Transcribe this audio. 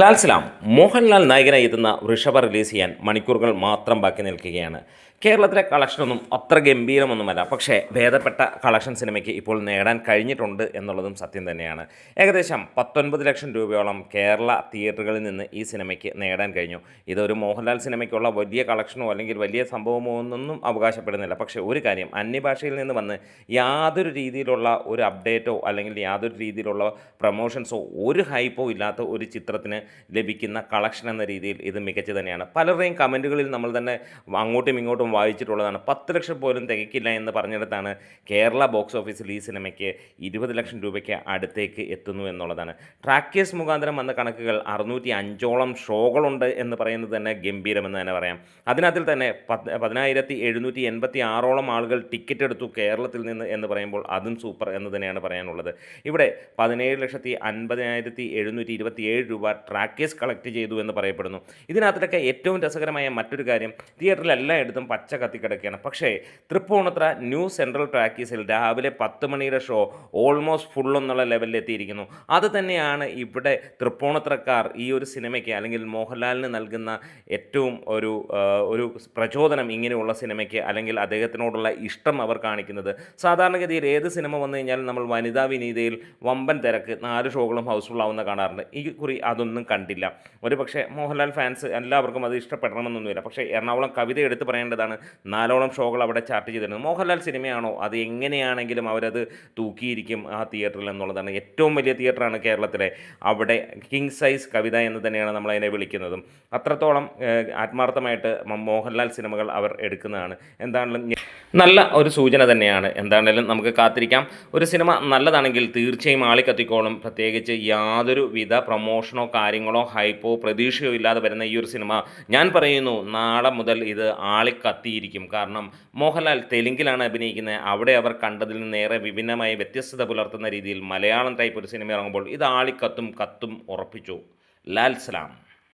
ലാൽ സലാം മോഹൻലാൽ നായകനായി എത്തുന്ന വൃഷഭ റിലീസ് ചെയ്യാൻ മണിക്കൂറുകൾ മാത്രം ബാക്കി നിൽക്കുകയാണ്. കേരളത്തിലെ കളക്ഷനൊന്നും അത്ര ഗംഭീരമൊന്നുമല്ല, പക്ഷേ ഭേദപ്പെട്ട കളക്ഷൻ സിനിമയ്ക്ക് ഇപ്പോൾ നേടാൻ കഴിഞ്ഞിട്ടുണ്ട് എന്നുള്ളതും സത്യം തന്നെയാണ്. ഏകദേശം 19 ലക്ഷം രൂപയോളം കേരള തിയേറ്ററുകളിൽ നിന്ന് ഈ സിനിമയ്ക്ക് നേടാൻ കഴിഞ്ഞു. ഇതൊരു മോഹൻലാൽ സിനിമയ്ക്കുള്ള വലിയ കളക്ഷനോ അല്ലെങ്കിൽ വലിയ സംഭവമോ ഒന്നും അവകാശപ്പെടുന്നില്ല. പക്ഷേ ഒരു കാര്യം, അന്യഭാഷയിൽ നിന്ന് വന്ന് യാതൊരു രീതിയിലുള്ള ഒരു അപ്ഡേറ്റോ അല്ലെങ്കിൽ യാതൊരു രീതിയിലുള്ള പ്രമോഷൻസോ ഒരു ഹൈപ്പോ ഇല്ലാത്ത ഒരു ചിത്രത്തിന് ലഭിക്കുന്ന കളക്ഷൻ എന്ന രീതിയിൽ ഇത് മികച്ച തന്നെയാണ്. പലരുടെയും കമൻറ്റുകളിൽ നമ്മൾ തന്നെ അങ്ങോട്ടും ഇങ്ങോട്ടും വായിച്ചിട്ടുള്ളതാണ്. 10 ലക്ഷം പോലും തികയ്ക്കില്ല എന്ന് പറഞ്ഞിടത്താണ് കേരള ബോക്സ് ഓഫീസിൽ ഈ സിനിമയ്ക്ക് 20 ലക്ഷം രൂപയ്ക്ക് അടുത്തേക്ക് എത്തുന്നു എന്നുള്ളതാണ്. ട്രാക്കേഴ്സ് മുഖാന്തരം വന്ന കണക്കുകൾ 605ഓളം ഷോകളുണ്ട് എന്ന് പറയുന്നത് തന്നെ ഗംഭീരമെന്ന് തന്നെ പറയാം. അതിനകത്തിൽ തന്നെ 10,786ഓളം ആളുകൾ ടിക്കറ്റ് എടുത്തു കേരളത്തിൽ നിന്ന് എന്ന് പറയുമ്പോൾ അതും സൂപ്പർ എന്ന് തന്നെയാണ് പറയാനുള്ളത്. ഇവിടെ 17,50,727 രൂപ ട്രാക്കേഴ്സ് കളക്ട് ചെയ്തു എന്ന് പറയപ്പെടുന്നു. ഇതിനകത്തൊക്കെ ഏറ്റവും രസകരമായ മറ്റൊരു കാര്യം, തിയേറ്ററിൽ എല്ലായിടത്തും പച്ച കത്തിക്കിടക്കുകയാണ്. പക്ഷേ തൃപ്പൂണിത്തുറ ന്യൂ സെൻട്രൽ ട്രാക്കീസിൽ രാവിലെ 10 മണിയുടെ ഷോ ഓൾമോസ്റ്റ് ഫുൾ എന്നുള്ള ലെവലിൽ എത്തിയിരിക്കുന്നു. അത് തന്നെയാണ് ഇവിടെ തൃപ്പൂണിത്തുറക്കാർ ഈ ഒരു സിനിമയ്ക്ക് അല്ലെങ്കിൽ മോഹൻലാലിന് നൽകുന്ന ഏറ്റവും ഒരു പ്രചോദനം. ഇങ്ങനെയുള്ള സിനിമയ്ക്ക് അല്ലെങ്കിൽ അദ്ദേഹത്തിനോടുള്ള ഇഷ്ടം അവർ കാണിക്കുന്നത്. സാധാരണഗതിയിൽ ഏത് സിനിമ വന്നു കഴിഞ്ഞാലും നമ്മൾ വനിതാ വിനീതയിൽ വമ്പൻ തിരക്ക് 4 ഷോകളും ഹൗസ്ഫുൾ ആവുന്ന കാണാറുണ്ട്. ഈ കുറി അതൊന്നും കണ്ടില്ല. ഒരുപക്ഷെ മോഹൻലാൽ ഫാൻസ് എല്ലാവർക്കും അത് ഇഷ്ടപ്പെടണമെന്നൊന്നുമില്ല. പക്ഷേ എറണാകുളം കവിത എടുത്ത് പറയേണ്ടതാണ്, 4ഓളം ഷോകൾ അവിടെ ചാർട്ട് ചെയ്തിരുന്നത്. മോഹൻലാൽ സിനിമയാണോ, അത് എങ്ങനെയാണെങ്കിലും അവരത് തൂക്കിയിരിക്കും ആ തിയേറ്ററിൽ എന്നുള്ളതാണ്. ഏറ്റവും വലിയ തിയേറ്ററാണ് കേരളത്തിലെ. അവിടെ കിങ് സൈസ് കവിത എന്ന് തന്നെയാണ് നമ്മളതിനെ വിളിക്കുന്നതും. അത്രത്തോളം ആത്മാർത്ഥമായിട്ട് മോഹൻലാൽ സിനിമകൾ അവർ എടുക്കുന്നതാണ്. എന്താണെങ്കിലും നല്ല ഒരു സൂചന തന്നെയാണ്. എന്താണെങ്കിലും നമുക്ക് കാത്തിരിക്കാം. ഒരു സിനിമ നല്ലതാണെങ്കിൽ തീർച്ചയായും ആളിക്കത്തിക്കോളും. പ്രത്യേകിച്ച് യാതൊരു വിധ പ്രമോഷനോ കാര്യങ്ങളോ ഹൈപ്പോ പ്രതീക്ഷയോ ഇല്ലാതെ വരുന്ന ഈ ഒരു സിനിമ, ഞാൻ പറയുന്നു, നാളെ മുതൽ ഇത് ആളിക്കത്തിയിരിക്കും. കാരണം മോഹൻലാൽ തെലുങ്കിലാണ് അഭിനയിക്കുന്നത്. അവിടെ അവർ കണ്ടതിൽ നിന്നേറെ വിഭിന്നമായ വ്യത്യസ്തത പുലർത്തുന്ന രീതിയിൽ മലയാളം ടൈപ്പ് ഒരു സിനിമ ഇറങ്ങുമ്പോൾ ഇത് ആളിക്കത്തും, കത്തും ഉറപ്പിച്ചു. ലാൽ സലാം.